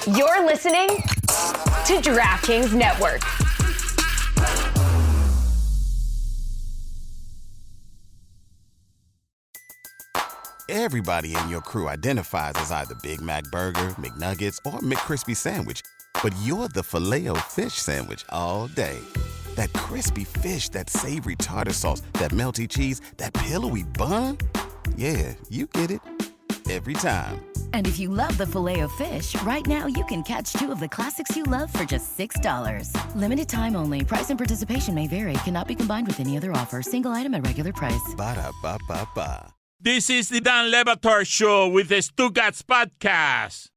You're listening to DraftKings Network. Everybody in your crew identifies as either Big Mac Burger, McNuggets, or McCrispy Sandwich. But you're the Filet-O-Fish Sandwich all day. That crispy fish, that savory tartar sauce, that melty cheese, that pillowy bun. Yeah, you get it. Every time. And if you love the Filet-O-Fish, right now you can catch two of the classics you love for just $6. Limited time only. Price and participation may vary. Cannot be combined with any other offer. Single item at regular price. Ba-da-ba-ba-ba. This is the Dan Le Batard Show with the Stugotz podcast.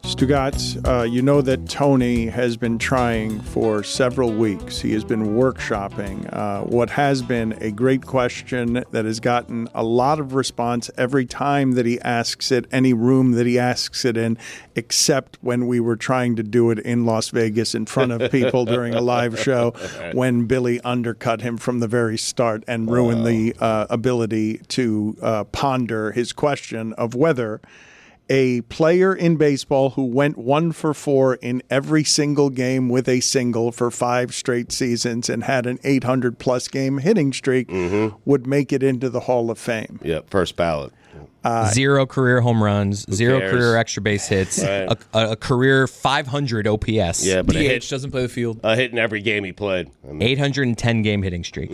Stugotz, you know that Tony has been trying for several weeks. He has been workshopping what has been a great question that has gotten a lot of response every time that he asks it, any room that he asks it in, except when we were trying to do it in Las Vegas in front of people during a live show when Billy undercut him from the very start and ruined the ability to ponder his question of whether a player in baseball who went 1 for 4 in every single game with a single for 5 straight seasons and had an 800-plus game hitting streak would make it into the Hall of Fame. Yep, first ballot. 0 career home runs, 0 cares? career extra base hits, Right. a career 500 OPS, Yeah, but DH doesn't play the field. a hit in every game he played. 810 game hitting streak.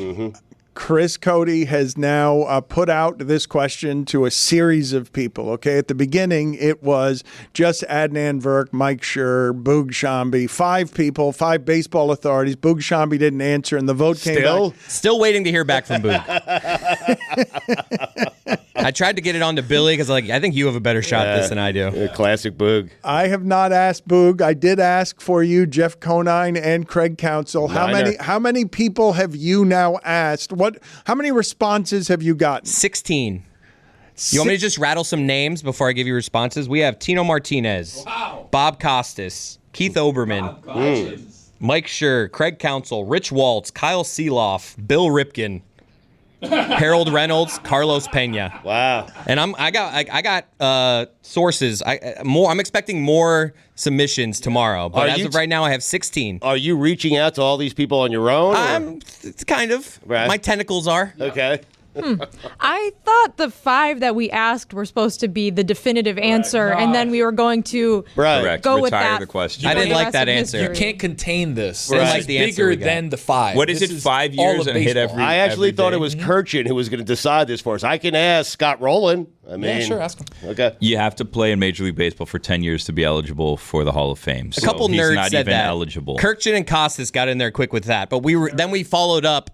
Chris Cody has now put out this question to a series of people. Okay, at the beginning, it was just Adnan Virk, Mike Schur, Boog Shambi, 5 people, 5 baseball authorities. Boog Shambi didn't answer, and the vote came back. Still waiting to hear back from Boog. I tried to get it on to Billy because I think you have a better shot at this than I do. Classic Boog. I have not asked Boog. I did ask for you, Jeff Conine and Craig Counsell. How many people have you now asked? How many responses have you gotten? 16. You want me to just rattle some names before I give you responses? We have Tino Martinez, Bob Costas, Keith Oberman, Mike Schur, Craig Counsell, Rich Waltz, Kyle Seeloff, Bill Ripken, Harold Reynolds, Carlos Pena. Wow. And I got sources. I'm expecting more submissions tomorrow. But as of right now, I have 16. Are you reaching out to all these people on your own? It's kind of. Right. My tentacles are. Okay. I thought the 5 that we asked were supposed to be the definitive answer, and then we were going to go with that. The question. I didn't like that answer. You can't contain this. Right. This Like is the answer bigger we got. than the 5. What is This it, 5 all years of and hit baseball. every I actually thought day? it was Kirchin who was going to decide this for us. I can ask Scott Rowland. Yeah, sure, ask him. Okay. You have to play in Major League Baseball for 10 years to be eligible for the Hall of Fame. A couple he's nerds not said even that. eligible. Kirkchin and Costas got in there quick with that, but we followed up.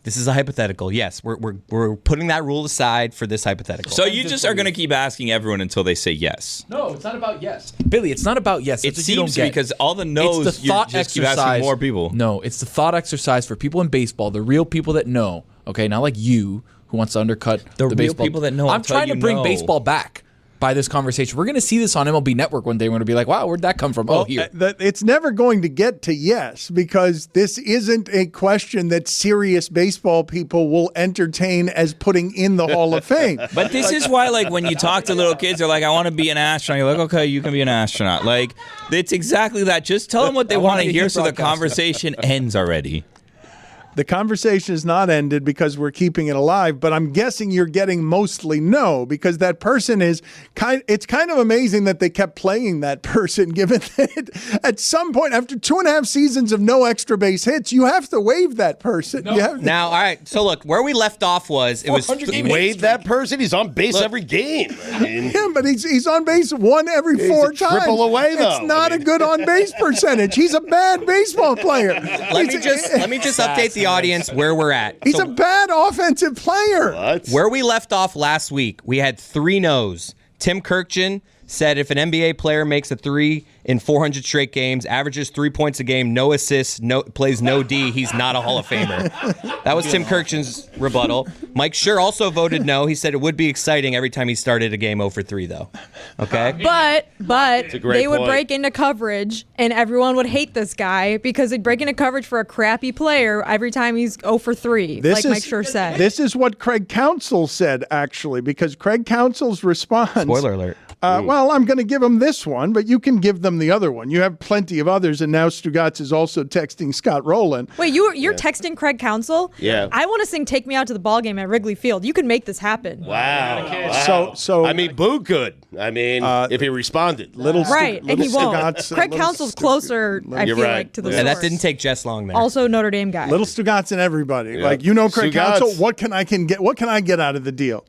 This is a hypothetical. Yes, we're putting that rule aside for this hypothetical. So you just are going to keep asking everyone until they say yes. No, it's not about yes. Billy, it's not about yes. It That's what you don't seems get. because all the no's, It's the you thought just keep exercise. asking more people. No, it's the thought exercise for people in baseball, the real people that know. Okay, not like you who wants to undercut the real baseball. people that know I'm until trying to you bring know. baseball back by this conversation. We're going to see this on MLB Network one day. We're going to be like, wow, where'd that come from? Here. It's never going to get to yes, because this isn't a question that serious baseball people will entertain as putting in the Hall of Fame. But this is why, when you talk to little kids, they're like, I want to be an astronaut. You're like, okay, you can be an astronaut. It's exactly that. Just tell them what they want to hear so the conversation ends already. The conversation is not ended because we're keeping it alive, but I'm guessing you're getting mostly no, because that person is it's kind of amazing that they kept playing that person, given that at some point after 2.5 seasons of no extra base hits, you have to waive that person. Now, all right. So look, where we left off was it was Waive that person? He's on base every game. Yeah, but he's on base 1 every 4 times. Triple away though. It's not a good on base percentage. He's a bad baseball player. Let me just update the audience where we're at. He's a bad offensive player. What? Where we left off last week, we had 3 no's. Tim Kirkchin said if an NBA player makes a 3, in 400 straight games, averages 3 points a game, no assists, plays no D. He's not a Hall of Famer. That was Tim Kirchin's rebuttal. Mike Schur also voted no. He said it would be exciting every time he started a game 0 for 3, though. Okay? But they would point. break into coverage, and everyone would hate this guy because they'd break into coverage for a crappy player every time he's 0 for 3, Mike Schur said. This is what Craig Counsell said, actually, because Craig Counsell's response... Spoiler alert. Well, I'm going to give him this one, but you can give them the other one. You have plenty of others, and now Stugotz is also texting Scott Rowland. Wait, you're texting Craig Counsell? Yeah. I want to sing "Take Me Out to the Ball Game" at Wrigley Field. You can make this happen. Wow. So I mean, Boo could. I mean, if he responded. Right, and he won't. Stugotz, Craig Counsell's closer, I feel right. like, to the Yeah, source. that didn't take Jess long there. Also Notre Dame guy. Little Stugotz and everybody. Yeah. Like, Craig Stugotz. Counsell, what can I get out of the deal?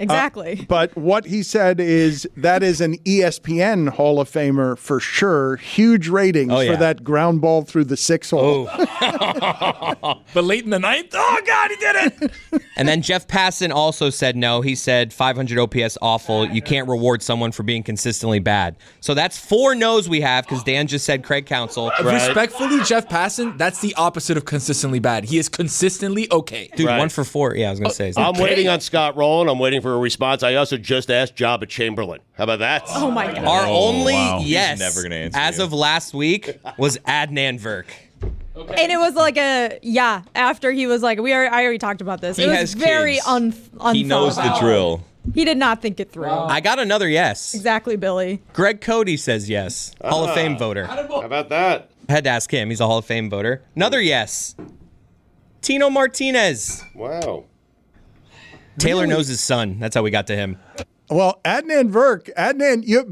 Exactly. But what he said is that is an ESPN Hall of Famer for sure. Huge ratings for that ground ball through the 6 hole. But late in the ninth, oh God, he did it. And then Jeff Passan also said no. He said 500 OPS awful. You can't reward someone for being consistently bad. So that's 4 no's we have because Dan just said Craig Counsell. Respectfully, Jeff Passan, that's the opposite of consistently bad. He is consistently okay. Dude, 1 for 4. Yeah, I was going to say. I'm waiting on Scott Rowland. I'm waiting for a response. I also just asked Jabba Chamberlain. How about that? Oh my God. Our only yes, He's never gonna answer as you. of last week, was Adnan Virk. And it was like after he was like, I already talked about this. He It was has very kids. unthought He knows the about. drill. He did not think it through. I got another yes. Exactly, Billy. Greg Cody says yes. Hall of Fame voter. How about that? I had to ask him. He's a Hall of Fame voter. Another yes. Tino Martinez. Wow. Taylor knows his son. That's how we got to him. Well, Adnan Virk,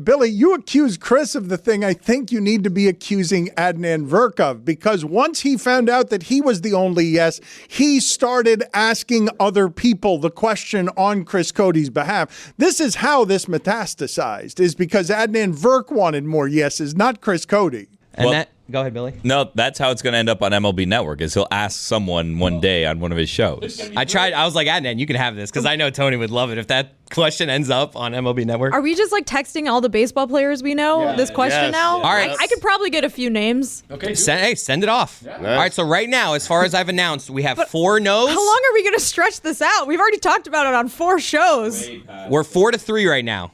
Billy, you accused Chris of the thing I think you need to be accusing Adnan Virk of, because once he found out that he was the only yes, he started asking other people the question on Chris Cody's behalf. This is how this metastasized, is because Adnan Virk wanted more yeses, not Chris Cody. And go ahead, Billy. No, that's how it's going to end up on MLB Network, is he'll ask someone one day on one of his shows. I was like, Adnan, you can have this, because I know Tony would love it if that question ends up on MLB Network. Are we just like texting all the baseball players we know this question now? All right. I could probably get a few names. Okay. Send it off. All right, so right now, as far as I've announced, we have 4 no's. How long are we going to stretch this out? We've already talked about it on 4 shows. We're 4-3 right now.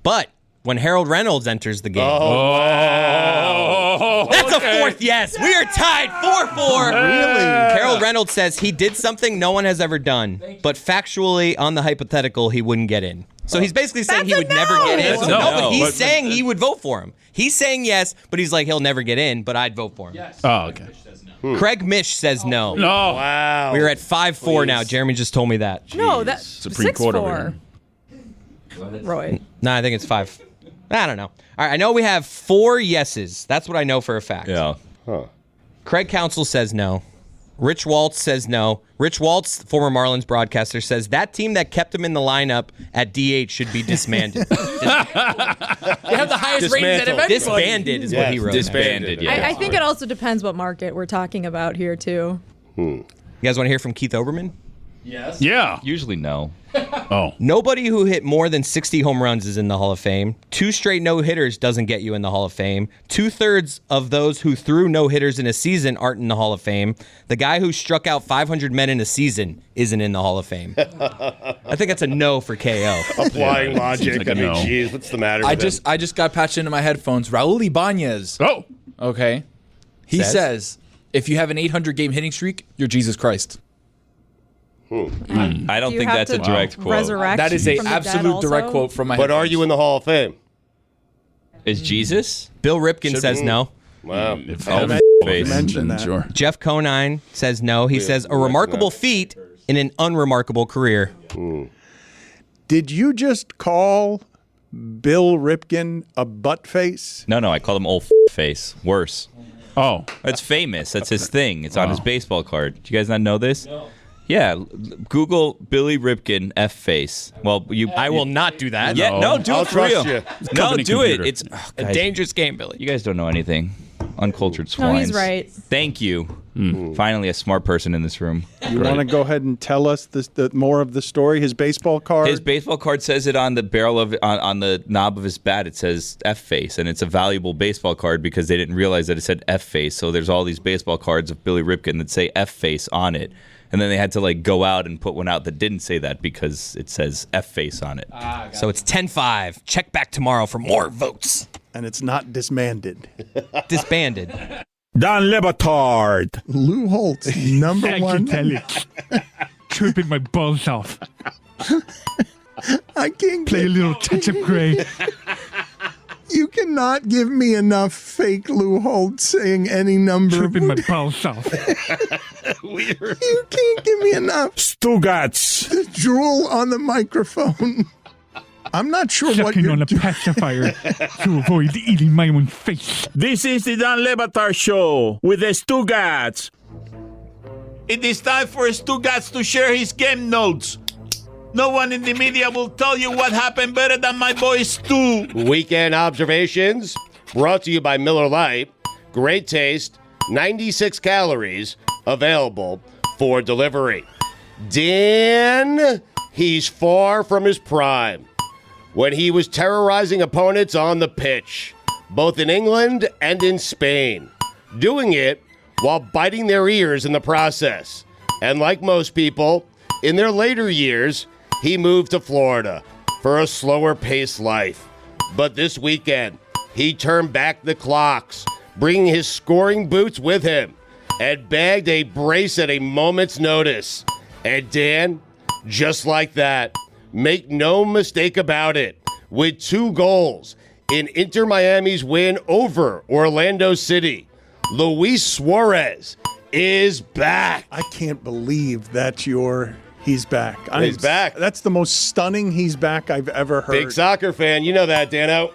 But when Harold Reynolds enters the game. That's a 4th yes. We are tied 4-4. Really? Harold Reynolds says he did something no one has ever done, but factually on the hypothetical, he wouldn't get in. So he's basically saying he would never get in. That's a no. But he's saying he would vote for him. He's saying yes, but he's like, he'll never get in, but I'd vote for him. Yes. Oh, okay. Craig Mish says no. No. Wow. We're at 5-4 now. Jeremy just told me that. No, that's Supreme Court over 6-4. Roy. No, I think it's 5. I don't know. All right, I know we have 4 yeses. That's what I know for a fact. Yeah. Craig Counsell says no. Rich Waltz says no. Rich Waltz, former Marlins broadcaster, says that team that kept him in the lineup at DH should be disbanded. They have the highest ratings out of anybody. Disbanded is what he wrote. Disbanded, yeah. I think it also depends what market we're talking about here, too. You guys want to hear from Keith Olbermann? Yes. Yeah. Usually no. Oh. Nobody who hit more than 60 home runs is in the Hall of Fame. 2 straight no-hitters doesn't get you in the Hall of Fame. 2/3 of those who threw no-hitters in a season aren't in the Hall of Fame. The guy who struck out 500 men in a season isn't in the Hall of Fame. I think that's a no for KO. Applying logic. like a I mean, no. geez, what's the matter with I just got patched into my headphones. Raul Ibanez. Oh. Okay. He says, if you have an 800-game hitting streak, you're Jesus Christ. I don't Do you think have that's a to direct quote. resurrect That is a from the dead absolute direct also? quote from my But are headphones. you in the Hall of Fame? Is Jesus? Bill Ripken says no. Wow. Face. Mention that. Sure. Jeff Conine says no. He says a remarkable feat in an unremarkable career. Did you just call Bill Ripken a butt face? No, I call him old face. Worse. Oh. It's famous. That's his thing. It's on his baseball card. Do you guys not know this? No. Yeah, Google Billy Ripken F face. Well, I will not do that. Yeah, no, do I'll it for real. trust you. No, company do computer. it. It's A dangerous game, Billy. You guys don't know anything. Uncultured swines. No, he's right. Thank you. Finally, a smart person in this room. You want to go ahead and tell us the more of the story? His baseball card? His baseball card says it on the barrel of on the knob of his bat. It says F face, and it's a valuable baseball card because they didn't realize that it said F face. So there's all these baseball cards of Billy Ripken that say F face on it, and then they had to go out and put one out that didn't say that because it says F face on it. So it's 10-5. Check back tomorrow for more votes. And it's not disbanded. Disbanded. Dan Le Batard. Lou Holtz, number one. Chirping my balls off. I can't play a little touch of gray. You cannot give me enough fake Lou Holtz saying any number. Chirping my balls off. You can't give me enough. Stugotz. The drool on the microphone. I'm not sure what Sucking you're on a pacifier to avoid eating my own face. This is the Dan Le Batard Show with the Stugotz. It is time for Stugotz to share his game notes. No one in the media will tell you what happened better than my boy Stu. Weekend observations brought to you by Miller Lite. Great taste, 96 calories, available for delivery. Dan, he's far from his prime when he was terrorizing opponents on the pitch, both in England and in Spain, doing it while biting their ears in the process. And like most people, in their later years, he moved to Florida for a slower-paced life. But this weekend, he turned back the clocks, bringing his scoring boots with him, and bagged a brace at a moment's notice. And Dan, just like that, make no mistake about it, with 2 goals in Inter Miami's win over Orlando City, Luis Suarez is back. I can't believe that's he's back. He's back. That's the most stunning he's back I've ever heard. Big soccer fan. You know that, Dano.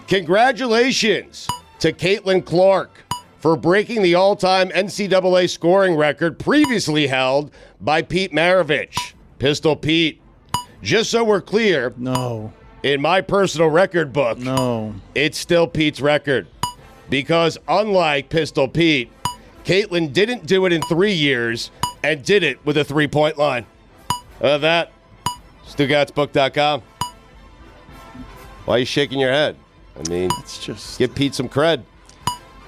Congratulations to Caitlin Clark for breaking the all-time NCAA scoring record previously held by Pete Maravich. Pistol Pete. Just so we're clear, no. In my personal record book, no, it's still Pete's record. Because unlike Pistol Pete, Caitlin didn't do it in 3 years and did it with a 3-point line. That, StugottsBook.com. Why are you shaking your head? I mean, it's just give Pete some cred.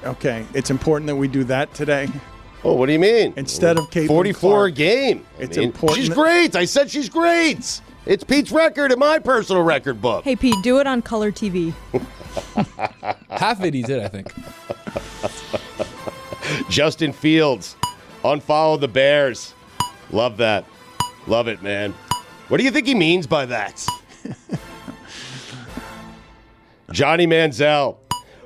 Okay, it's important that we do that today. Oh, what do you mean? Instead of Caitlin 44 Clark, a game. It's important. She's great. I said she's great. It's Pete's record in my personal record book. Hey, Pete, do it on color TV. Half it he did, I think. Justin Fields, unfollow the Bears. Love that. Love it, man. What do you think he means by that? Johnny Manziel,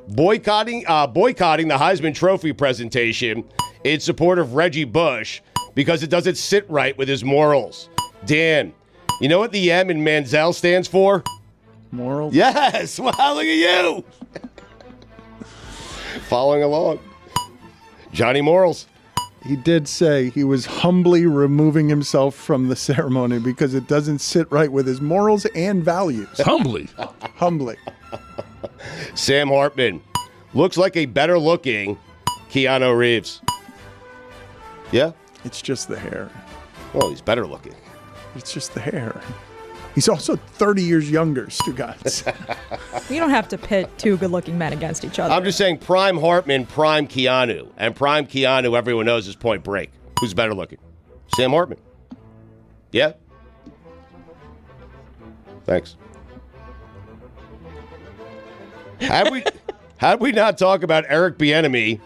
boycotting the Heisman Trophy presentation in support of Reggie Bush because it doesn't sit right with his morals. Dan, you know what the M in Manziel stands for? Morals? Yes. Wow, look at you. Following along. Johnny Morals. He did say he was humbly removing himself from the ceremony because it doesn't sit right with his morals and values. Humbly. Humbly. Sam Hartman. Looks like a better looking Keanu Reeves. Yeah? It's just the hair. Well, he's better looking. It's just the hair. He's also 30 years younger, Stugotz. You don't have to pit 2 good-looking men against each other. I'm just saying prime Hartman, prime Keanu. And prime Keanu, everyone knows, is Point Break. Who's better looking? Sam Hartman. Yeah? Thanks. Had we not talk about Eric Bieniemy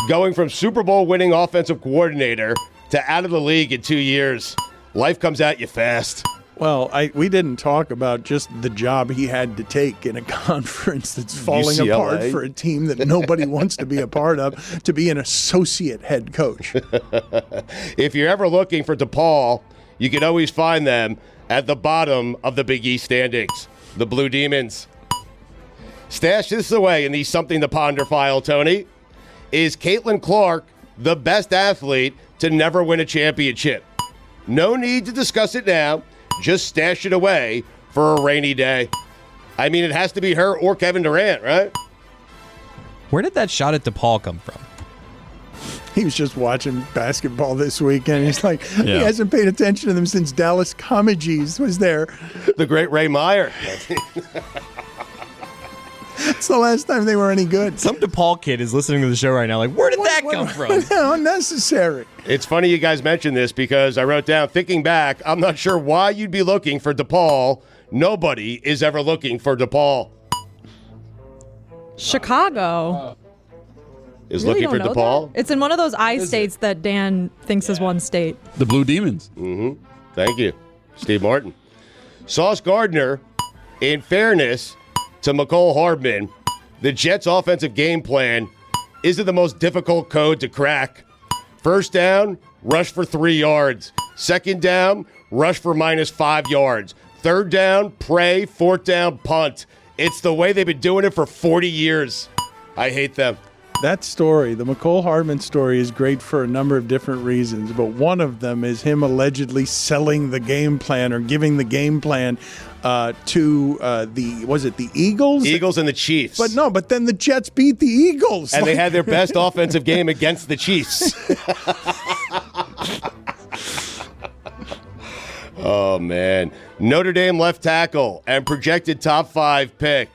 going from Super Bowl winning offensive coordinator to out of the league in 2 years, life comes at you fast. Well, we didn't talk about just the job he had to take in a conference that's falling UCLA. apart for a team that nobody wants to be a part of, to be an associate head coach. If you're ever looking for DePaul, you can always find them at the bottom of the Big East standings, the Blue Demons. Stash this away in the Something to Ponder file, Tony. Is Caitlin Clark the best athlete to never win a championship? No need to discuss it now. Just stash it away for a rainy day. I mean, it has to be her or Kevin Durant, right? Where did that shot at DePaul come from? He was just watching basketball this weekend. He's like, he hasn't paid attention to them since Dallas Comegys was there. The great Ray Meyer. It's the last time they were any good. Some DePaul kid is listening to the show right now like, where did that come from? Unnecessary. It's funny you guys mentioned this because I wrote down, thinking back, I'm not sure why you'd be looking for DePaul. Nobody is ever looking for DePaul. Chicago. Is Really looking for don't know DePaul? that? It's in one of those states that Dan thinks is one state. The Blue Demons. Mm-hmm. Thank you, Steve Martin. Sauce Gardner, in fairness to McCole Hardman, the Jets' offensive game plan isn't the most difficult code to crack. First down, rush for 3 yards. Second down, rush for -5 yards. Third down, pray. Fourth down, punt. It's the way they've been doing it for 40 years. I hate them. That story, the McCole Hardman story, is great for a number of different reasons, but one of them is him allegedly selling the game plan or giving the game plan to the Eagles? Eagles and the Chiefs. But then the Jets beat the Eagles. And they had their best offensive game against the Chiefs. Oh, man. Notre Dame left tackle and projected top 5 pick,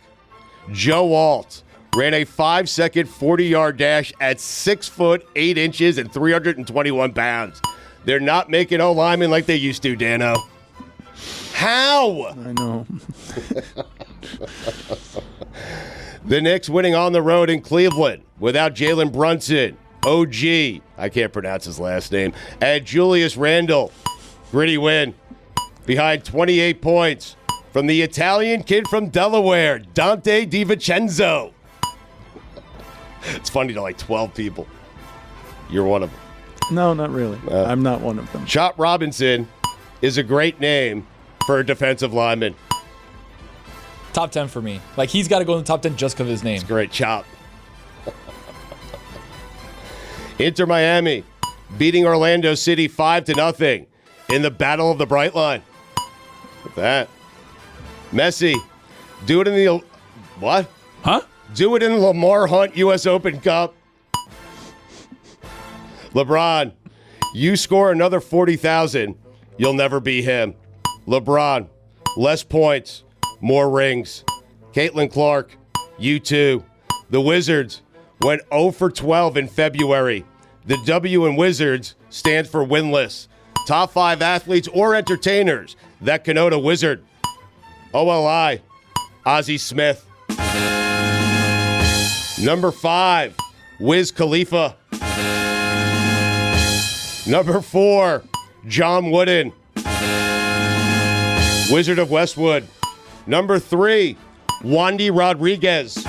Joe Alt, ran a 5-second 40-yard dash at 6 foot 8 inches and 321 pounds. They're not making O-linemen like they used to, Dano. How? I know. The Knicks winning on the road in Cleveland without Jalen Brunson, OG, I can't pronounce his last name, and Julius Randle. Gritty win behind 28 points from the Italian kid from Delaware, Dante DiVincenzo. It's funny to like 12 people. You're one of them. No, not really. I'm not one of them. Chop Robinson is a great name for a defensive lineman. Top 10 for me. Like, he's got to go in the top 10 just because of his name. It's great, Chop. Inter Miami beating Orlando City 5-0 in the Battle of the Bright Line. Look at that. Messi, do it in the... What? Huh? Do it in the Lamar Hunt U.S. Open Cup. LeBron, you score another 40,000, you'll never be him. LeBron, less points, more rings. Caitlin Clark, you too. The Wizards went 0 for 12 in February. The W in Wizards stands for winless. Top 5 athletes or entertainers that connote a wizard. OLI, Ozzie Smith. Number 5, Wiz Khalifa. Number 4, John Wooden, Wizard of Westwood. Number 3, Wandy Rodriguez.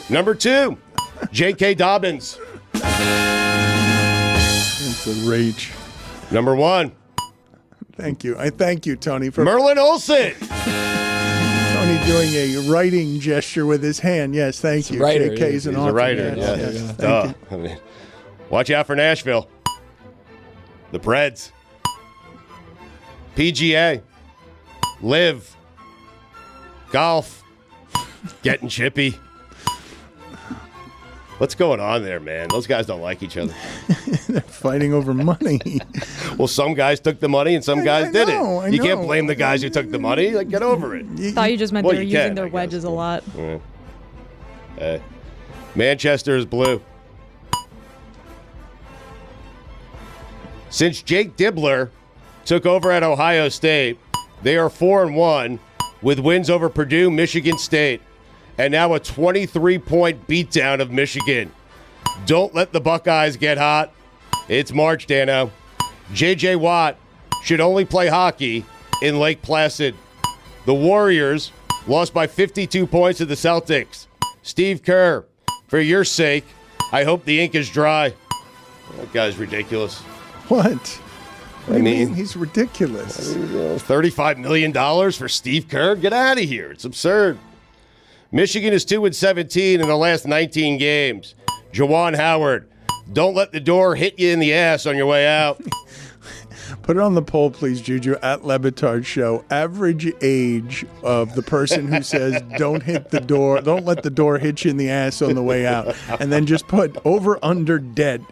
Number 2, J.K. Dobbins. It's a rage. Number 1. Thank you. I thank you, Tony, for Merlin Olsen. Tony doing a writing gesture with his hand. Yes, thank you. Writer, JK's an He's author. a writer. Yes, Yes. Thank you. I mean, watch out for Nashville. The Preds. PGA. Live. Golf. Getting chippy. What's going on there, man? Those guys don't like each other. They're fighting over money. Well, some guys took the money and some guys didn't. I You can't know. blame the guys who took the money. Like, get over it. I thought you just meant Well, they were you using can, their I guess. wedges a lot. Manchester is blue. Since Jake Dibbler took over at Ohio State, they are 4-1 with wins over Purdue, Michigan State, and now a 23-point beatdown of Michigan. Don't let the Buckeyes get hot. It's March, Dano. J.J. Watt should only play hockey in Lake Placid. The Warriors lost by 52 points to the Celtics. Steve Kerr, for your sake, I hope the ink is dry. That guy's ridiculous. What? What do you mean? He's ridiculous. $35 million for Steve Kerr? Get out of here. It's absurd. Michigan is 2-17 in the last 19 games. Juwan Howard, don't let the door hit you in the ass on your way out. Put it on the poll, please, Juju, at Batard Show. Average age of the person who says, don't hit the door, don't let the door hit you in the ass on the way out. And then just put over, under, dead.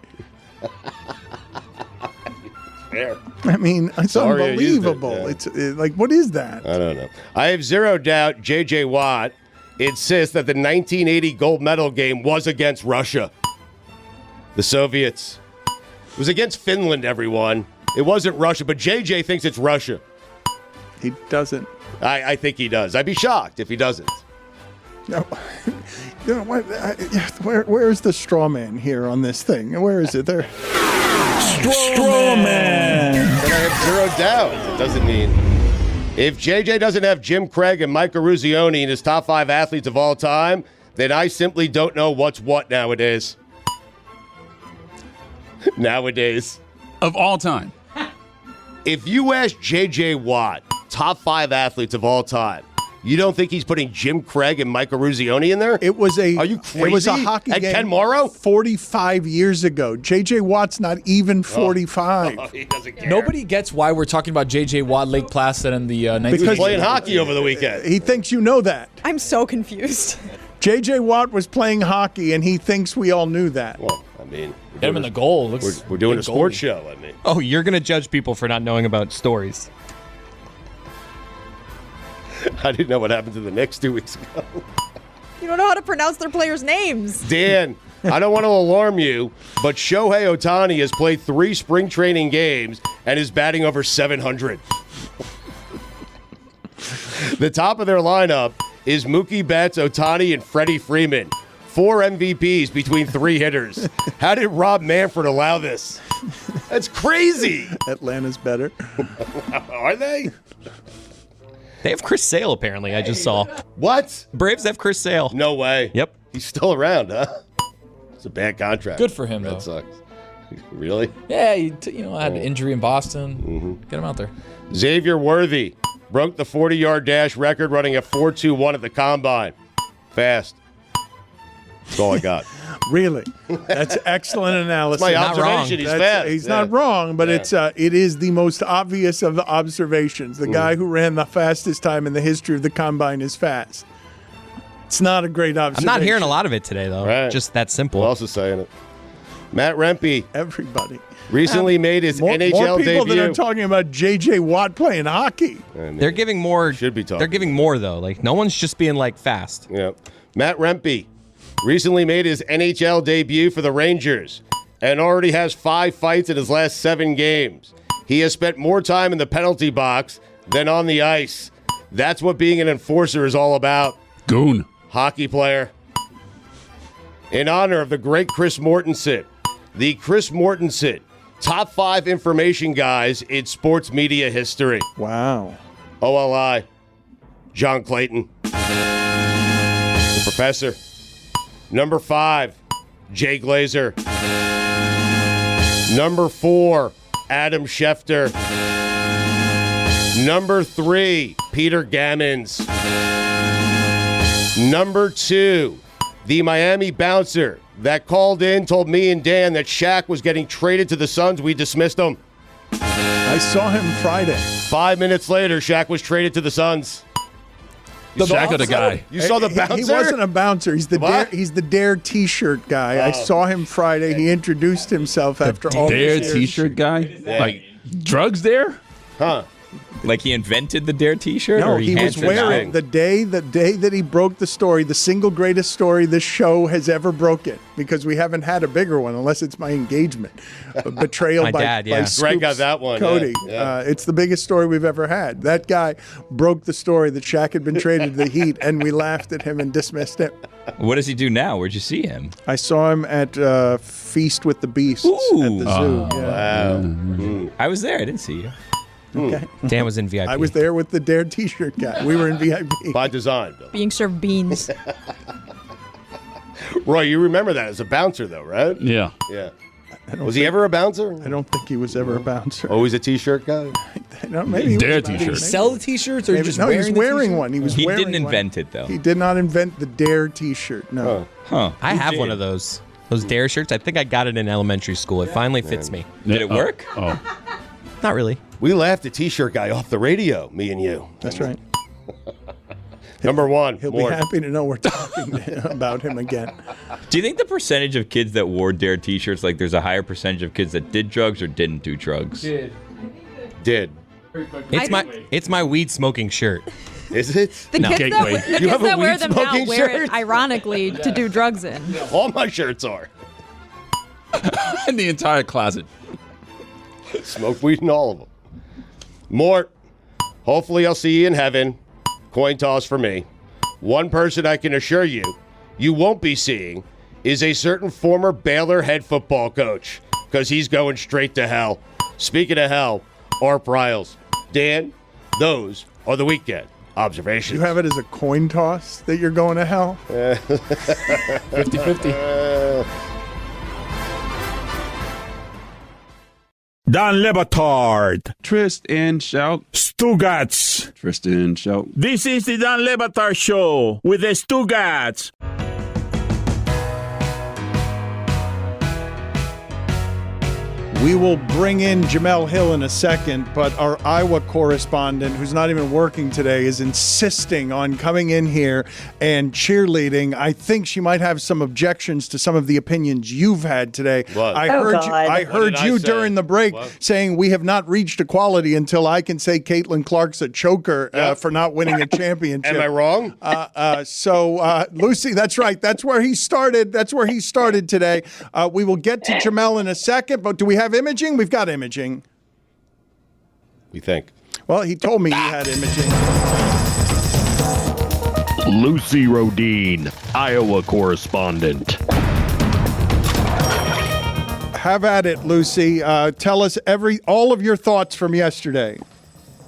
Fair. I mean, it's Sorry unbelievable. I It's like, what is that? I don't know. I have zero doubt J.J. Watt insists that the 1980 gold medal game was against Russia. The Soviets. It was against Finland, everyone. It wasn't Russia, but JJ thinks it's Russia. He doesn't. I think he does. I'd be shocked if he doesn't. No. Where's the straw man here on this thing? Where is it? There. Straw man. But I have zero doubt. It doesn't mean. If JJ doesn't have Jim Craig and Mike Ruzioni in his top 5 athletes of all time, then I simply don't know what's what nowadays. Nowadays. Of all time. If you ask J.J. Watt, top 5 athletes of all time, you don't think he's putting Jim Craig and Michael Ruzioni in there? It was a. Are you crazy? It was a hockey and game. Ken Morrow? 45 years ago. J.J. Watt's not even 45. Oh, he doesn't care. Nobody gets why we're talking about J.J. Watt, Lake Placid, and the 1980s. He was playing hockey over the weekend. He thinks you know that. I'm so confused. J.J. Watt was playing hockey, and he thinks we all knew that. Well, I mean, Get him in the goal. We're doing a sports show. I mean, Oh, you're going to judge people for not knowing about stories. I didn't know what happened to the Knicks 2 weeks ago. You don't know how to pronounce their players' names. Dan, I don't want to alarm you, but Shohei Ohtani has played 3 spring training games and is batting over 700. The top of their lineup is Mookie Betts, Ohtani, and Freddie Freeman. 4 MVPs between 3 hitters. How did Rob Manfred allow this? That's crazy. Atlanta's better. Are they? They have Chris Sale, apparently, I just saw. What? Braves have Chris Sale. No way. Yep. He's still around, huh? It's a bad contract. Good for him, though. That sucks. Really? Yeah, he had an injury in Boston. Get him out there. Xavier Worthy broke the 40-yard dash record running a 4.21 at the Combine. Fast. That's all I got. Really? That's excellent analysis. That's my observation. He's fast. He's not wrong, but it is the most obvious of the observations. The guy who ran the fastest time in the history of the Combine is fast. It's not a great observation. I'm not hearing a lot of it today, though. Right. Just that simple. Who else is saying it? Matt Rempe. Everybody. Recently made his NHL more people debut. that are talking about J.J. Watt playing hockey. They're giving more. Should be talking. They're giving more, though. Like, no one's just being, like, fast. Yeah. Matt Rempe recently made his NHL debut for the Rangers and already has 5 fights in his last 7 games. He has spent more time in the penalty box than on the ice. That's what being an enforcer is all about. Goon. Hockey player. In honor of the great Chris Mortensen, the Chris Mortensen top 5 information guys in sports media history. Wow. OLI, John Clayton, the professor. Number 5, Jay Glazer. Number 4, Adam Schefter. Number 3, Peter Gammons. Number 2, the Miami bouncer that called in, told me and Dan that Shaq was getting traded to the Suns. We dismissed him. I saw him Friday. 5 minutes later, Shaq was traded to the Suns. Shaq the guy. You saw the bouncer? He wasn't a bouncer. He's the Dare T-shirt guy. I saw him Friday. He introduced himself after all Dare these years. T-shirt guy? Like drugs there? Huh. Like he invented the Dare T-shirt? No, or he was handed it wearing out? the day that he broke the story, the single greatest story this show has ever broken, because we haven't had a bigger one unless it's my engagement. A betrayal My by, dad, by yeah. Scoops Greg got that one, Cody. yeah. It's the biggest story we've ever had. That guy broke the story that Shaq had been traded to the Heat, and we laughed at him and dismissed him. What does he do now? Where'd you see him? I saw him at Feast with the Beasts at the zoo. Yeah. I was there. I didn't see you. Okay. Dan was in VIP. I was there with the Dare T-shirt guy. We were in VIP. By design, Bill. Being served beans. Roy, you remember that as a bouncer, though, right? Yeah. Yeah. Was he ever a bouncer? I don't think he was ever a bouncer. Always a T-shirt guy? No, maybe he Dare was. T-shirt. Did he sell the T-shirts or Maybe, just no, he was the wearing T-shirt? one. He was He wearing didn't one. invent it, though. He did not invent the Dare T-shirt. No. Huh. I have one of those Dare shirts. I think I got it in elementary school. It finally fits me. Did it work? Oh. Not really. We laughed the T-shirt guy off the radio, me and you. That's right. Number one. He'll be happy to know we're talking about him again. Do you think the percentage of kids that wore Dare T-shirts, like there's a higher percentage of kids that did drugs or didn't do drugs? Did. It's my weed smoking shirt. Is it? The kids that wear them now wear it ironically to do drugs in. All my shirts are. In the entire closet. Smoke weed in all of them. Mort, hopefully I'll see you in heaven. Coin toss for me. One person I can assure you won't be seeing is a certain former Baylor head football coach, because he's going straight to hell. Speaking of hell, Art Riles. Dan, those are the weekend observations. You have it as a coin toss that you're going to hell? 50-50. Dan Le Batard. Tristan Shout. Stugotz. Tristan Shout. This is the Dan Le Batard Show with the Stugotz. We will bring in Jemele Hill in a second, but our Iowa correspondent, who's not even working today, is insisting on coming in here and cheerleading. I think she might have some objections to some of the opinions you've had today. What? I heard you during the break saying we have not reached equality until I can say Caitlin Clark's a choker for not winning a championship. Am I wrong? So, Lucy, that's right. That's where he started. That's where he started today. We will get to Jemele in a second, but do we have imaging? We've got imaging. We think. Well, he told me he had imaging. Lucy Rohden, Iowa Correspondent. Have at it, Lucy. Tell us all of your thoughts from yesterday.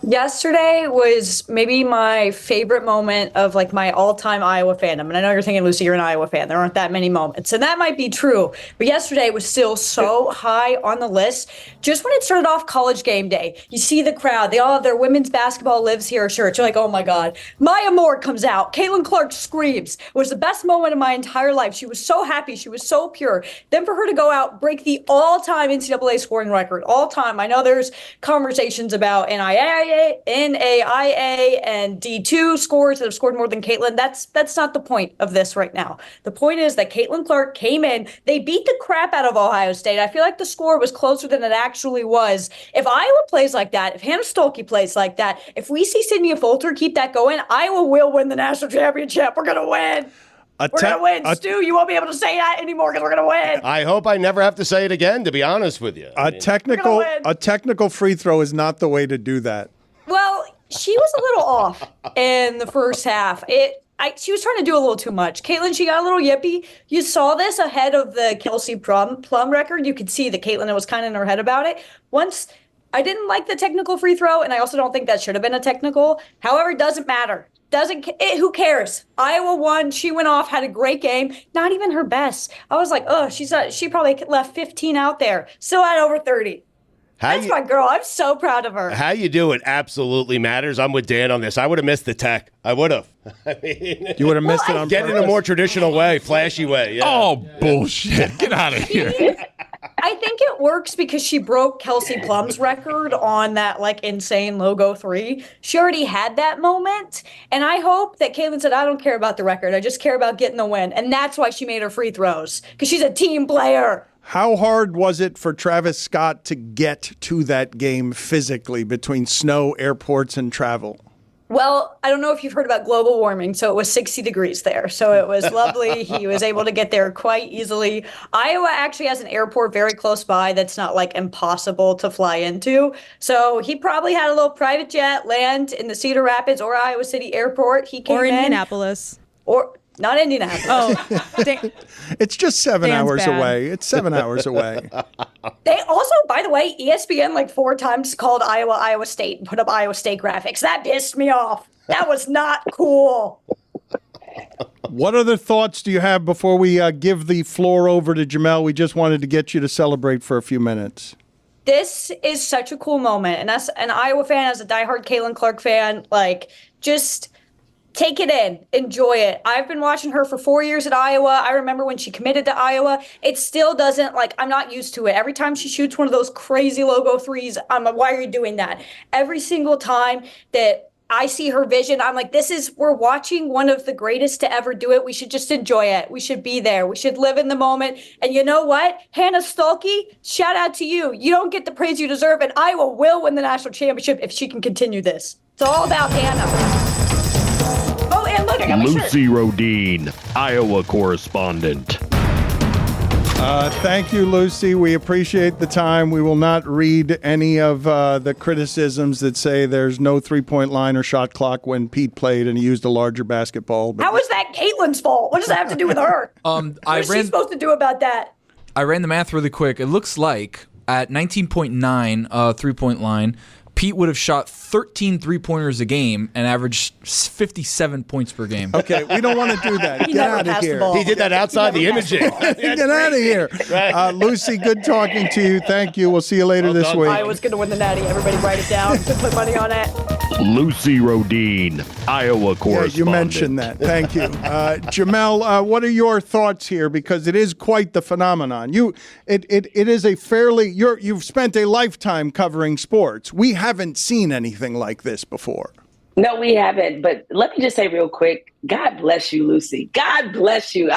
Yesterday was maybe my favorite moment of like my all-time Iowa fandom. And I know you're thinking, Lucy, you're an Iowa fan. There aren't that many moments. And that might be true. But yesterday was still so high on the list. Just when it started off college game day, you see the crowd. They all have their women's basketball lives here shirts. You're like, oh my God. Maya Moore comes out. Caitlin Clark screams. It was the best moment of my entire life. She was so happy. She was so pure. Then for her to go out, break the all-time NCAA scoring record. All-time. I know there's conversations about NAIA and D2 scores that have scored more than Caitlin. That's not the point of this right now. The point is that Caitlin Clark came in. They beat the crap out of Ohio State. I feel like the score was closer than it actually was. If Iowa plays like that, if Hannah Stolke plays like that, if we see Sydney Folter keep that going, Iowa will win the national championship. We're going to win. We're going to win. Stu, you won't be able to say that anymore because we're going to win. I hope I never have to say it again, to be honest with you. A technical free throw is not the way to do that. Well, she was a little off in the first half. She was trying to do a little too much. Caitlin, she got a little yippy. You saw this ahead of the Kelsey Plum record. You could see that Caitlin was kind of in her head about it. Once, I didn't like the technical free throw, and I also don't think that should have been a technical. However, it doesn't matter. Who cares? Iowa won. She went off, had a great game. Not even her best. I was like, oh, she probably left 15 out there. Still had over 30. That's my girl. I'm so proud of her. How you do it absolutely matters. I'm with Dan on this. I would have missed the tech. I would have. I mean, you would have missed it on Get purpose. in a more traditional way, flashy way. Yeah. Oh, bullshit. Get out of here. I think it works because she broke Kelsey Plum's record on that insane logo 3. She already had that moment. And I hope that Caitlin said, I don't care about the record. I just care about getting the win. And that's why she made her free throws, because she's a team player. How hard was it for Travis Scott to get to that game physically between snow, airports, and travel? Well, I don't know if you've heard about global warming, so it was 60 degrees there. So it was lovely. He was able to get there quite easily. Iowa actually has an airport very close by that's not impossible to fly into. So he probably had a little private jet land in the Cedar Rapids or Iowa City Airport. He came or in. Indianapolis. Or not Indianapolis. Oh, it's just 7 Dan's hours bad. away. It's 7 hours away. They also, by the way, ESPN 4 times called Iowa State and put up Iowa State graphics. That pissed me off. That was not cool. What other thoughts do you have before we give the floor over to Jemele? We just wanted to get you to celebrate for a few minutes. This is such a cool moment. And as an Iowa fan, as a diehard Caitlin Clark fan, take it in, enjoy it. I've been watching her for 4 years at Iowa. I remember when she committed to Iowa. It still doesn't, I'm not used to it. Every time she shoots one of those crazy logo threes, I'm like, why are you doing that? Every single time that I see her vision, I'm like, we're watching one of the greatest to ever do it. We should just enjoy it. We should be there. We should live in the moment. And you know what? Hannah Stuelke, shout out to you. You don't get the praise you deserve, and Iowa will win the national championship if she can continue this. It's all about Hannah. Oh, and look, I got my shirt. Lucy Rohden, Iowa Correspondent. Thank you, Lucy. We appreciate the time. We will not read any of the criticisms that say there's no three-point line or shot clock when Pete played and he used a larger basketball. How is that Caitlin's fault? What does that have to do with her? What is she supposed to do about that? I ran the math really quick. It looks like at 19.9 three-point line, Pete would have shot 13 three-pointers a game and averaged 57 points per game. Okay, we don't want to do that. Get out of here. He did that outside the imaging. Get out of here. Lucy, good talking to you. Thank you. We'll see you later this week. Iowa's going to win the Natty. Everybody write it down. Put money on it. Lucy Rohden, Iowa Correspondent. Yeah, you mentioned that. Thank you. Jemele, what are your thoughts here? Because it is quite the phenomenon. It is a fairly, you've spent a lifetime covering sports. We haven't seen anything like this before. No, we haven't. But let me just say real quick, God bless you, Lucy. God bless you.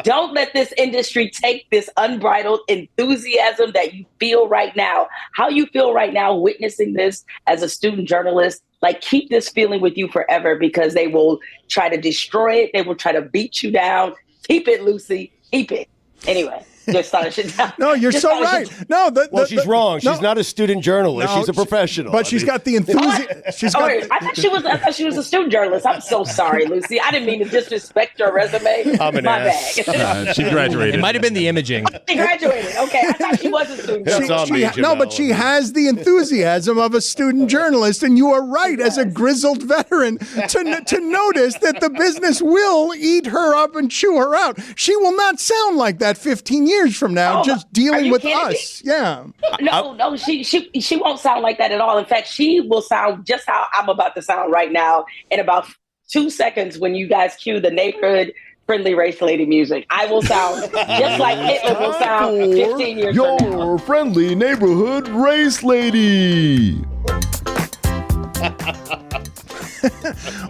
Don't let this industry take this unbridled enthusiasm that you feel right now. How you feel right now witnessing this as a student journalist, keep this feeling with you forever, because they will try to destroy it. They will try to beat you down. Keep it, Lucy. Keep it. Anyway. Just thought I should. No, you're so right. No, she's wrong. She's not a student journalist. She's a professional. But she's got the enthusiasm. I thought she was a student journalist. I'm so sorry, Lucy. I didn't mean to disrespect her resume. I'm an ass. Bad. She graduated. It might have been the imaging. She graduated. Okay, I thought she was a student journalist. But she has the enthusiasm of a student journalist, and you are right, as a grizzled veteran, to notice that the business will eat her up and chew her out. She will not sound like that 15 years from now, just dealing with us. Yeah. No, she won't sound like that at all. In fact, she will sound just how I'm about to sound right now in about 2 seconds when you guys cue the neighborhood friendly race lady music. I will sound just like Hitler will sound 15 years from now. Your friendly neighborhood race lady.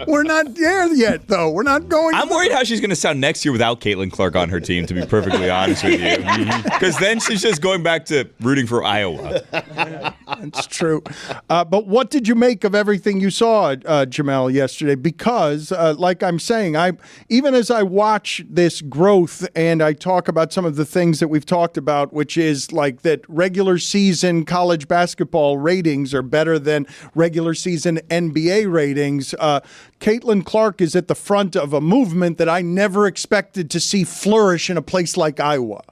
We're not there yet, though. We're not going. I'm worried how she's going to sound next year without Caitlin Clark on her team, to be perfectly honest with you. Because then she's just going back to rooting for Iowa. It's true. But what did you make of everything you saw, Jemele, yesterday? Because, like I'm saying, even as I watch this growth and I talk about some of the things that we've talked about, which is that regular season college basketball ratings are better than regular season NBA ratings. Caitlin Clark is at the front of a movement that I never expected to see flourish in a place like Iowa.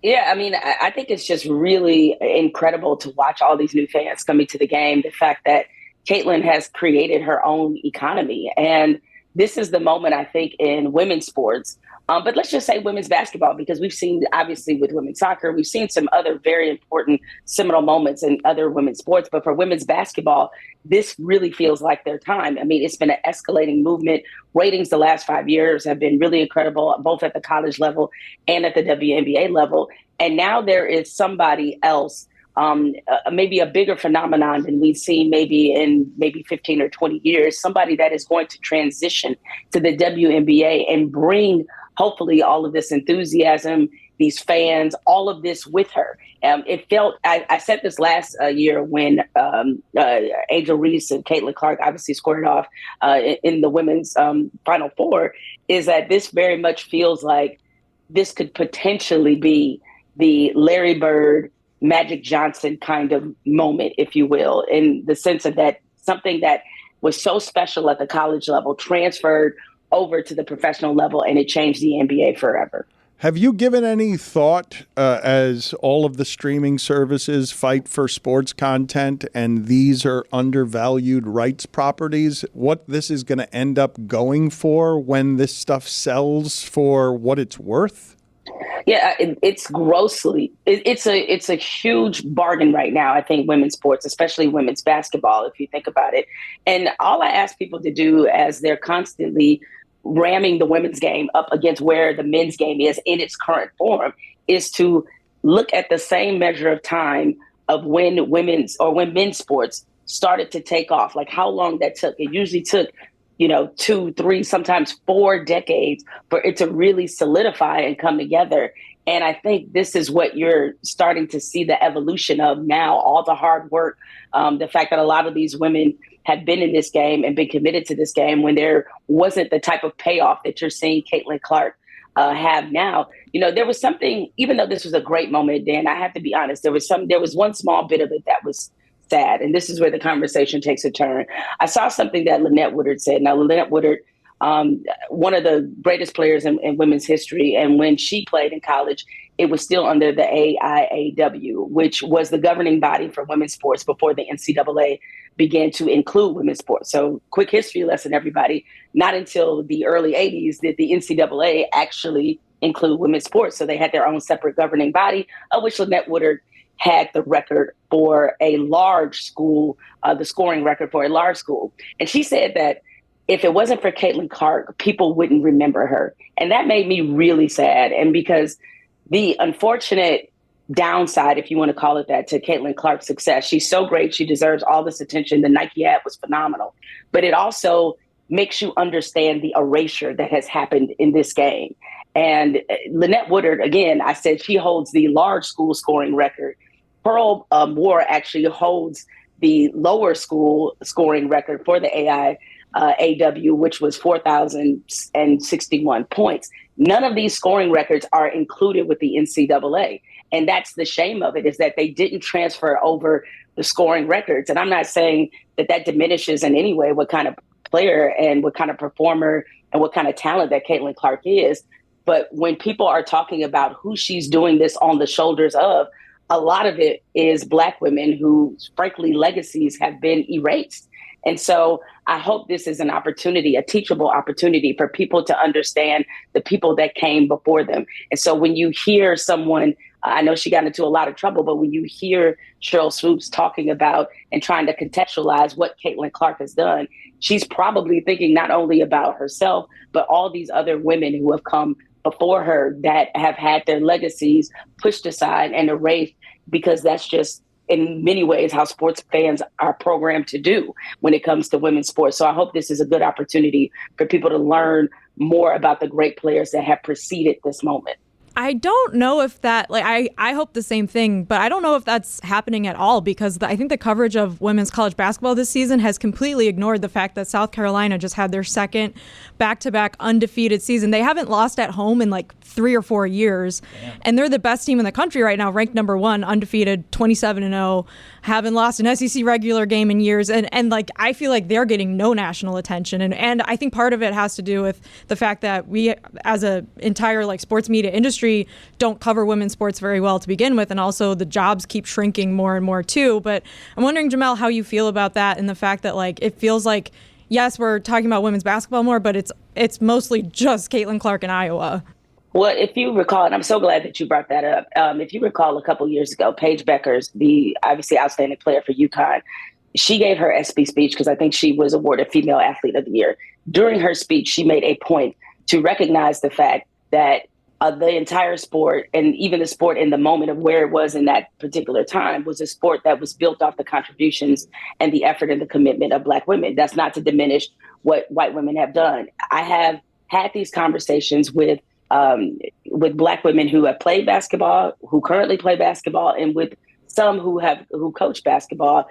Yeah, I think it's just really incredible to watch all these new fans coming to the game. The fact that Caitlin has created her own economy. And this is the moment, I think, in women's sports. But let's just say women's basketball, because we've seen, obviously, with women's soccer, we've seen some other very important seminal moments in other women's sports. But for women's basketball, this really feels like their time. It's been an escalating movement. Ratings the last 5 years have been really incredible, both at the college level and at the WNBA level. And now there is somebody else, maybe a bigger phenomenon than we've seen maybe 15 or 20 years, somebody that is going to transition to the WNBA and bring hopefully all of this enthusiasm, these fans, all of this with her. It felt, I said this last year when Angel Reese and Caitlin Clark obviously scored it off in the women's Final Four, is that this very much feels like this could potentially be the Larry Bird, Magic Johnson kind of moment, if you will, in the sense of that something that was so special at the college level transferred over to the professional level, and it changed the NBA forever. Have you given any thought as all of the streaming services fight for sports content and these are undervalued rights properties, what this is going to end up going for when this stuff sells for what it's worth? Yeah, it's grossly. It's a huge bargain right now. I think women's sports, especially women's basketball, if you think about it. And all I ask people to do as they're constantly ramming the women's game up against where the men's game is in its current form is to look at the same measure of time of when men's sports started to take off, like how long that took. It usually took 2, 3, sometimes 4 decades for it to really solidify and come together. And I think this is what you're starting to see the evolution of now, all the hard work, the fact that a lot of these women had been in this game and been committed to this game when there wasn't the type of payoff that you're seeing Caitlin Clark have now. There was something, even though this was a great moment, Dan, I have to be honest, there was one small bit of it that was sad. And this is where the conversation takes a turn. I saw something that Lynette Woodard said. Now, Lynette Woodard, one of the greatest players in women's history. And when she played in college, it was still under the AIAW, which was the governing body for women's sports before the NCAA began to include women's sports. So quick history lesson, everybody. Not until the early 80s did the NCAA actually include women's sports. So they had their own separate governing body, of which Lynette Woodard had the record for a large school, the scoring record for a large school. And she said that if it wasn't for Caitlin Clark, people wouldn't remember her. And that made me really sad. And because the unfortunate downside, if you want to call it that, to Caitlin Clark's success, she's so great. She deserves all this attention. The Nike ad was phenomenal. But it also makes you understand the erasure that has happened in this game. And Lynette Woodard, again, I said she holds the large school scoring record. Pearl Moore actually holds the lower school scoring record for the AIAW, which was 4,061 points. None of these scoring records are included with the NCAA. And that's the shame of it, is that they didn't transfer over the scoring records. And I'm not saying that diminishes in any way what kind of player and what kind of performer and what kind of talent that Caitlin Clark is. But when people are talking about who she's doing this on the shoulders of, a lot of it is Black women whose, frankly, legacies have been erased. And so I hope this is an opportunity, a teachable opportunity for people to understand the people that came before them. And so when you hear someone, I know she got into a lot of trouble, but when you hear Cheryl Swoops talking about and trying to contextualize what Caitlin Clark has done, she's probably thinking not only about herself, but all these other women who have come before her that have had their legacies pushed aside and erased, because that's just in many ways how sports fans are programmed to do when it comes to women's sports. So I hope this is a good opportunity for people to learn more about the great players that have preceded this moment. I don't know if that, I hope the same thing, but I don't know if that's happening at all, because I think the coverage of women's college basketball this season has completely ignored the fact that South Carolina just had their second back-to-back undefeated season. They haven't lost at home in 3 or 4 years. Damn. And they're the best team in the country right now, ranked number 1, undefeated, 27-0, haven't lost an SEC regular game in years. And I feel like they're getting no national attention. And I think part of it has to do with the fact that we, as an entire sports media industry, don't cover women's sports very well to begin with, and also the jobs keep shrinking more and more too. But I'm wondering, Jemele, how you feel about that, and the fact that it feels like, yes, we're talking about women's basketball more, but it's mostly just Caitlin Clark in Iowa. Well, if you recall, and I'm so glad that you brought that up, if you recall a couple years ago, Paige Beckers, the obviously outstanding player for UConn, she gave her ESPY speech because I think she was awarded Female Athlete of the Year. During her speech, she made a point to recognize the fact that the entire sport, and even the sport in the moment of where it was in that particular time, was a sport that was built off the contributions and the effort and the commitment of Black women. That's not to diminish what white women have done. I have had these conversations with Black women who have played basketball, who currently play basketball, and with some who coach basketball.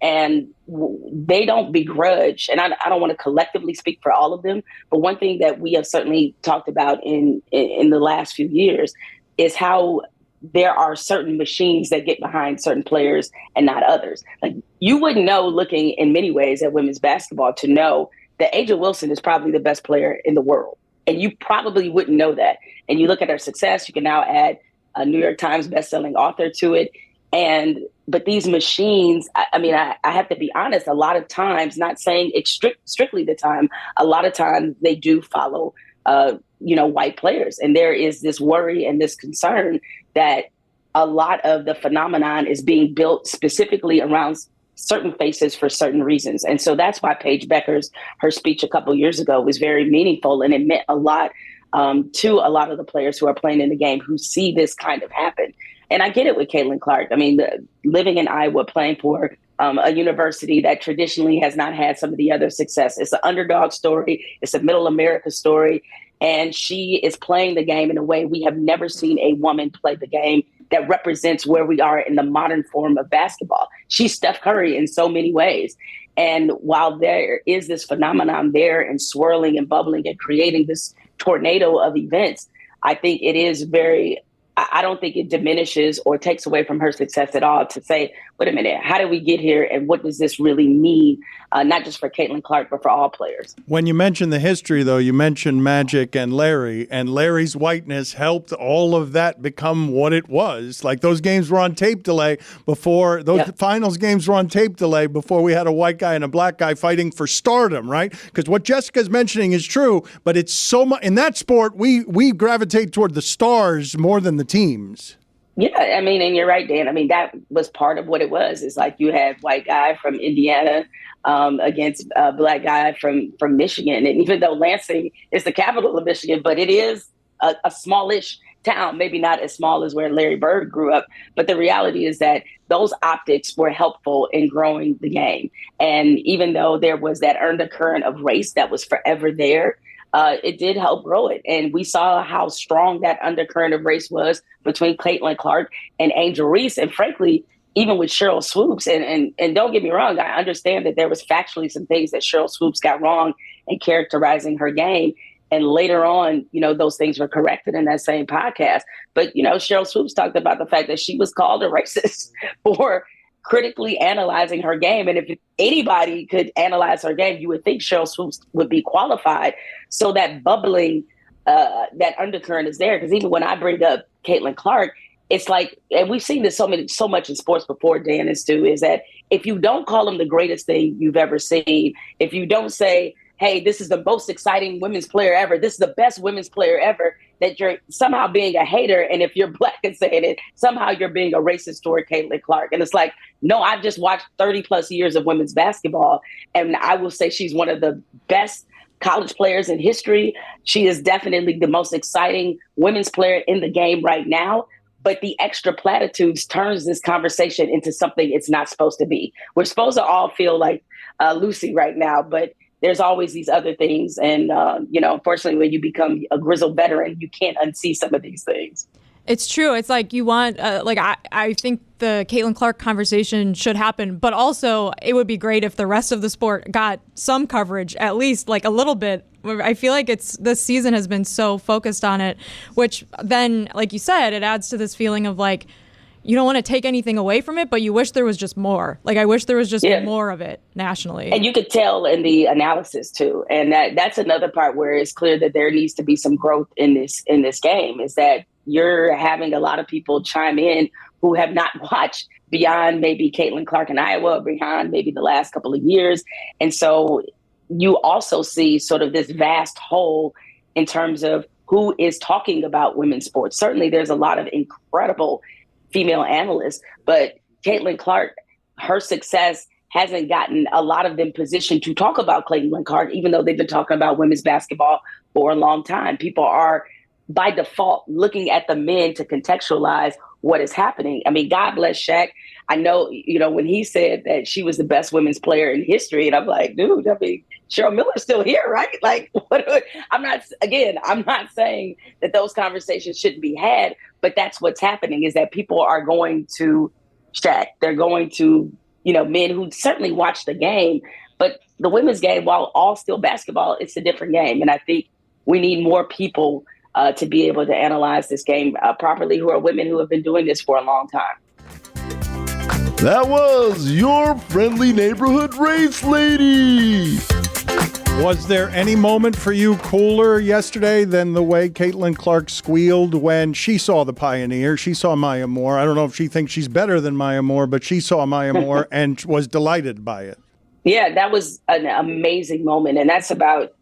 And they don't begrudge, and I don't want to collectively speak for all of them, but one thing that we have certainly talked about in the last few years is how there are certain machines that get behind certain players and not others. You wouldn't know, looking in many ways at women's basketball, to know that A'ja Wilson is probably the best player in the world. And you probably wouldn't know that. And you look at her success, you can now add a New York Times bestselling author to it. But these machines, I have to be honest, a lot of times, not saying it's strictly the time, a lot of times they do follow white players. And there is this worry and this concern that a lot of the phenomenon is being built specifically around certain faces for certain reasons. And so that's why Paige Becker's, her speech a couple years ago was very meaningful, and it meant a lot to a lot of the players who are playing in the game who see this kind of happen. And I get it with Caitlin Clark. I mean, living in Iowa, playing for a university that traditionally has not had some of the other success. It's an underdog story. It's a middle America story. And she is playing the game in a way we have never seen a woman play the game that represents where we are in the modern form of basketball. She's Steph Curry in so many ways. And while there is this phenomenon there and swirling and bubbling and creating this tornado of events, I think it is I don't think it diminishes or takes away from her success at all to say, wait a minute, how did we get here? And what does this really mean? Not just for Caitlin Clark, but for all players. When you mention the history, though, you mentioned Magic and Larry's whiteness helped all of that become what it was. Like those games were on tape delay before, finals games were on tape delay before we had a white guy and a black guy fighting for stardom, right? Because what Jessica's mentioning is true, but it's so much, in that sport, we gravitate toward the stars more than the teams. Yeah, I mean, and you're right, Dan. I mean, that was part of what it was. It's like you had white guy from Indiana against a black guy from Michigan. And even though Lansing is the capital of Michigan, but it is a smallish town, maybe not as small as where Larry Bird grew up. But the reality is that those optics were helpful in growing the game. And even though there was that undercurrent of race that was forever there, it did help grow it. And we saw how strong that undercurrent of race was between Caitlin Clark and Angel Reese. And frankly, even with Cheryl Swoops, and don't get me wrong, I understand that there was factually some things that Cheryl Swoops got wrong in characterizing her game. And later on, those things were corrected in that same podcast. But, Cheryl Swoops talked about the fact that she was called a racist for critically analyzing her game. And if anybody could analyze her game, you would think Cheryl Swoops would be qualified. So that bubbling, that undercurrent is there. Because even when I bring up Caitlin Clark, it's like, and we've seen this so much in sports before, Dan, is that if you don't call them the greatest thing you've ever seen, if you don't say, hey, this is the most exciting women's player ever, this is the best women's player ever, that you're somehow being a hater. And if you're black and saying it, somehow you're being a racist toward Caitlin Clark. And it's like, no, I've just watched 30 plus years of women's basketball. And I will say she's one of the best college players in history. She is definitely the most exciting women's player in the game right now. But the extra platitudes turns this conversation into something it's not supposed to be. We're supposed to all feel like Lucy right now, but there's always these other things. And, unfortunately, when you become a grizzled veteran, you can't unsee some of these things. It's true. It's like you want, I think the Caitlin Clark conversation should happen, but also it would be great if the rest of the sport got some coverage, at least like a little bit. I feel like this season has been so focused on it, which then, like you said, it adds to this feeling of like, you don't want to take anything away from it, but you wish there was just more. Like, I wish there was just more of it nationally. And you could tell in the analysis too. And that's another part where it's clear that there needs to be some growth in this game, is that you're having a lot of people chime in who have not watched beyond maybe Caitlin Clark in Iowa, beyond maybe the last couple of years. And so you also see sort of this vast hole in terms of who is talking about women's sports. Certainly there's a lot of incredible female analysts, but Caitlin Clark, her success hasn't gotten a lot of them positioned to talk about Caitlin Clark, even though they've been talking about women's basketball for a long time. People are by default looking at the men to contextualize what is happening. I mean, God bless Shaq. I know, when he said that she was the best women's player in history, and I'm like, dude, I mean, Cheryl Miller's still here, right? Like, I'm not saying that those conversations shouldn't be had, but that's what's happening, is that people are going to Shaq. They're going to, men who certainly watch the game, but the women's game, while all still basketball, it's a different game. And I think we need more people to be able to analyze this game properly, who are women who have been doing this for a long time. That was your friendly neighborhood race lady. Was there any moment for you cooler yesterday than the way Caitlin Clark squealed when she saw the Pioneer? She saw Maya Moore. I don't know if she thinks she's better than Maya Moore, but she saw Maya Moore and was delighted by it. Yeah, that was an amazing moment. And that's about,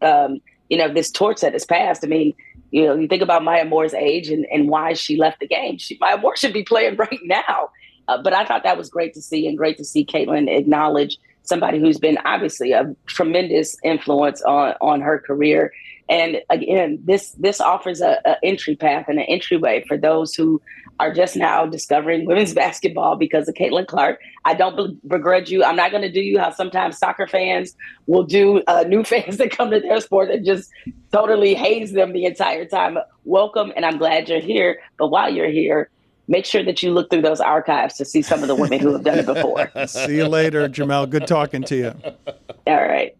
this torch that has passed. I mean, You think about Maya Moore's age and why she left the game. Maya Moore should be playing right now. But I thought that was great to see, and great to see Caitlin acknowledge somebody who's been obviously a tremendous influence on her career. And again, this offers an entry path and an entryway for those who are just now discovering women's basketball because of Caitlin Clark. I don't begrudge you. I'm not going to do you how sometimes soccer fans will do new fans that come to their sport and just totally haze them the entire time. Welcome, and I'm glad you're here. But while you're here, make sure that you look through those archives to see some of the women who have done it before. See you later, Jemele. Good talking to you. All right.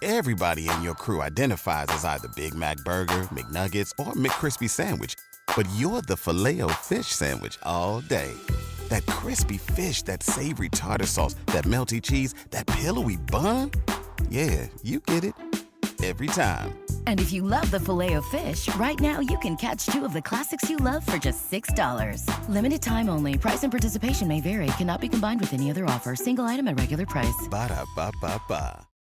Everybody in your crew identifies as either Big Mac Burger, McNuggets, or McCrispy Sandwich. But you're the Filet-O-Fish Sandwich all day. That crispy fish, that savory tartar sauce, that melty cheese, that pillowy bun. Yeah, you get it. Every time. And if you love the Filet-O-Fish, right now you can catch 2 of the classics you love for just $6. Limited time only. Price and participation may vary. Cannot be combined with any other offer. Single item at regular price. Ba-da-ba-ba-ba.